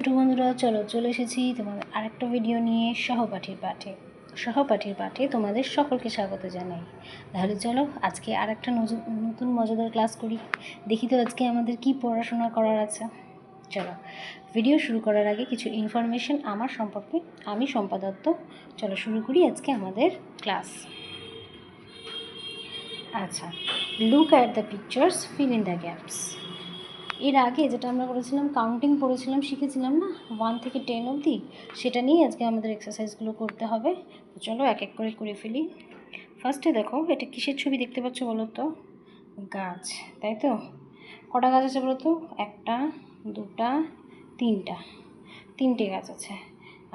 ছোটো বন্ধুরা, চলে এসেছি তোমাদের আরেকটা ভিডিও নিয়ে। সহপাঠীর পাঠে তোমাদের সকলকে স্বাগত জানাই। তাহলে চলো আজকে আরেকটা নতুন মজাদার ক্লাস করি। দেখি তো আজকে আমাদের কি পড়াশোনা করার আছে। চলো ভিডিও শুরু করার আগে কিছু ইনফরমেশন আমার সম্পর্কে। আমি শম্পা দত্ত। চলো শুরু করি আজকে আমাদের ক্লাস। আচ্ছা, look at the pictures, fill in the gaps. এর আগে যেটা আমরা করেছিলাম, কাউন্টিং পড়েছিলাম, শিখেছিলাম না 1 থেকে 10 অবধি, সেটা নিয়ে আজকে আমাদের এক্সারসাইজগুলো করতে হবে। তো চলো এক এক করে ফেলি। ফার্স্টে দেখো, এটা কিসের ছবি দেখতে পাচ্ছ বলো তো? গাছ, তাই তো? কটা গাছ আছে বলো তো? 1টা 2টা 3টা, 3টে গাছ আছে।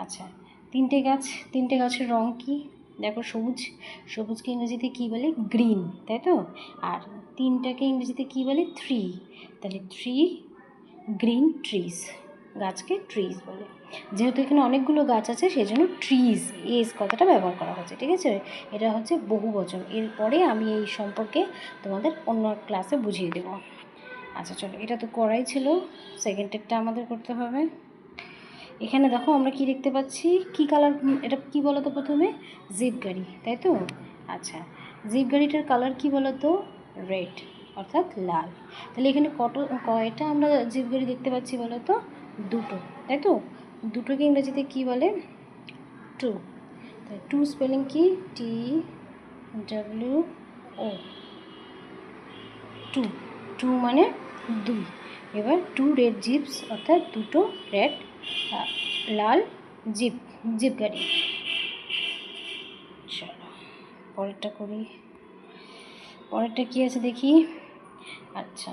আচ্ছা, 3টে গাছের রং কি? দেখো, সবুজকে ইংরেজিতে কী বলে? গ্রিন, তাই তো? আর 3টাকে ইংরেজিতে কী বলে? 3। তাহলে 3 গ্রিন ট্রিজ, গাছকে ট্রিজ বলে। যেহেতু এখানে অনেকগুলো গাছ আছে সেই জন্য ট্রিজ কথাটা ব্যবহার করা হচ্ছে, ঠিক আছে? এটা হচ্ছে বহুবচন। এরপরে আমি এই সম্পর্কে তোমাদের অন্য ক্লাসে বুঝিয়ে দেবো। আচ্ছা চলো, এটা তো করাই ছিল, সেকেন্ডেরটা আমাদের করতে হবে। এখানে দেখো আমরা কি দেখতে পাচ্ছি, কি কালার, এটা কি বলো তো? প্রথমে জিপ গাড়ি, তাই তো? আচ্ছা, জিপ গাড়িটার কালার কি বলো তো? রেড, অর্থাৎ লাল। তাহলে এখানে কয়টা আমরা জিপ গাড়ি দেখতে পাচ্ছি বলো তো? 2টো, তাই তো? দুটোকে ইংরেজিতে কি বলে? 2। তাহলে 2 স্পেলিং কি? TWO, 2। 2 মানে 2। এবার 2 রেড জিপস, অর্থাৎ 2টো রেড লাল জিপ গাড়ি। চলো পরেরটা করি। পরেরটা কি আছে দেখি। আচ্ছা,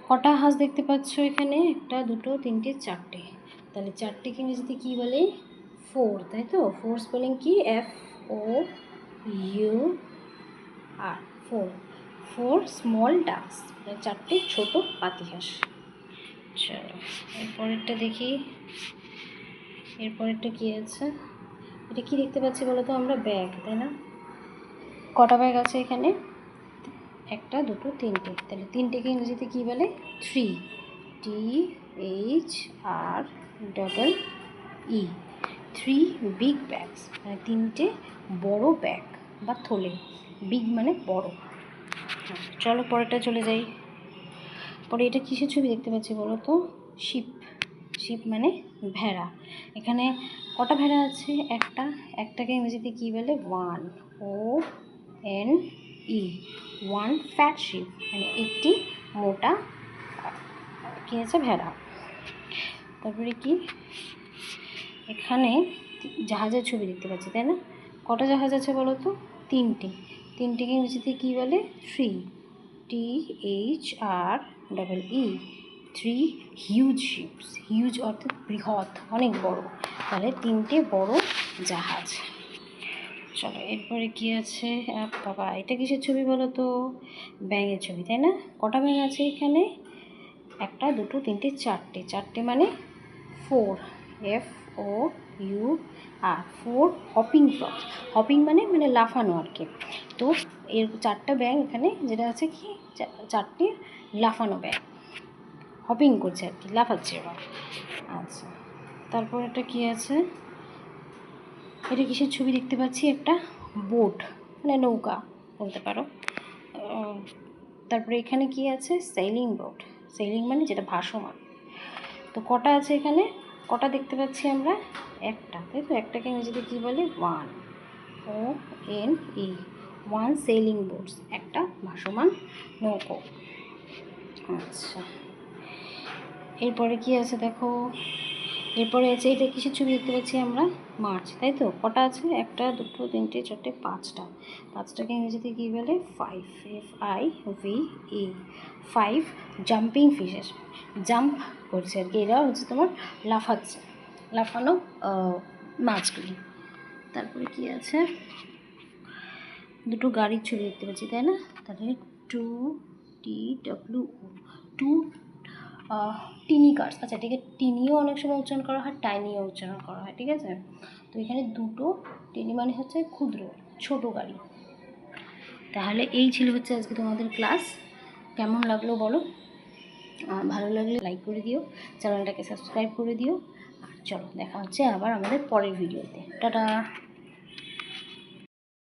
কটা হাঁস দেখতে পাচ্ছ এখানে? 1টা 2টো 3টে 4টে। তাহলে 4টেকে ইংরেজিতে কী বলে? 4, তাই তো? 4 স্পেলিং কি? FOUR, 4 স্মল ডাকস, 4টে ছোটো পাতিহাঁস। চলো এরপরেরটা দেখি। এরপরেরটা কী আছে? এটা কি দেখতে পাচ্ছি বলো তো? আমরা ব্যাগ, তাই না? কটা ব্যাগ আছে এখানে? 1টা 2টো 3টে। তাহলে 3টেকে ইংরেজিতে কী বলে? 3, THREE, 3 বিগ ব্যাগস, মানে 3টে বড় ব্যাগ বা থলে। বিগ মানে বড়। চলো পরেরটা চলে যাই। পরে এটা কিসের ছবি দেখতে পাচ্ছি বলো তো? শিপ মানে ভেড়া। এখানে কটা ভেড়া আছে? 1টাকে ইংরেজিতে কী বলে? 1, ONE, 1 ফ্যাট শিপ, মানে একটি মোটা কী আছে? ভেড়া। তারপরে কি, এখানে জাহাজের ছবি দেখতে পাচ্ছি, তাই না? কটা জাহাজ আছে বলো তো? 3টেকে ইংরেজিতে কী বলে? 3, THREE, 3 হিউজ শিপস। হিউজ অর্থাৎ বৃহৎ, অনেক বড়। তাহলে 3টে বড় জাহাজ। চলো এরপরে কি আছে? বাবা, এটা কিসের ছবি বলো তো? ব্যাঙের ছবি, তাই না? কটা ব্যাঙ আছে এখানে? 1টা 2টো 3টে 4টে মানে 4, FOUR, 4 হপিং ফ্রগস। হপিং মানে লাফানো আর কি। তো এর 4টা ব্যাঙ এখানে যেটা আছে কি, 4টে লাফানো ব্যাঙ, হপিং করছে আর কি, লাফাচ্ছে এবার। আচ্ছা, তারপর এটা কি আছে? এটা কিসের ছবি দেখতে পাচ্ছি? একটা বোট, মানে নৌকা বলতে পারো। তারপরে এখানে কি আছে? Sailing boat. সেইলিং মানে যেটা ভাসমান। তো কটা আছে এখানে? কটা দেখতে পাচ্ছি আমরা? 1টা, তাই তো? 1টাকে ইংরেজিতে কী বলে? 1, ONE, 1 সেইলিং বোটস, একটা ভাসমান নৌকো। আচ্ছা, এরপরে কি আছে দেখো। এরপরে আছে, এটা কিসের ছবি দেখতে পাচ্ছি আমরা? মাছ, তাই তো? কটা আছে? 1টা 2টো 3টে 4টে 5টাকে ইংরেজিতে কী বলে? 5, FIVE, 5 জাম্পিং ফিশেস, জাম্প করছে আর কি। এরা হচ্ছে তোমার লাফানো মাছগুলি। তারপরে কি আছে? 2টো গাড়ির ছবি দেখতে পাচ্ছি, তাই না? তাহলে 2TWO, 2 টিনি কার্স। আচ্ছা ঠিক আছে, টিনিও অনেক সময় উচ্চারণ করা হয়, টাইনিও উচ্চারণ করা হয়, ঠিক আছে? তো এখানে 2টো টিনি মানে হচ্ছে ক্ষুদ্র, ছোট গাড়ি। তাহলে এই ছিল হচ্ছে আজকে তোমাদের ক্লাস। কেমন লাগলো বলো? ভালো লাগলে লাইক করে দিও, চ্যানেলটাকে সাবস্ক্রাইব করে দিও। আর চলো দেখা হচ্ছে আবার আমাদের পরের ভিডিওতে। টাটা।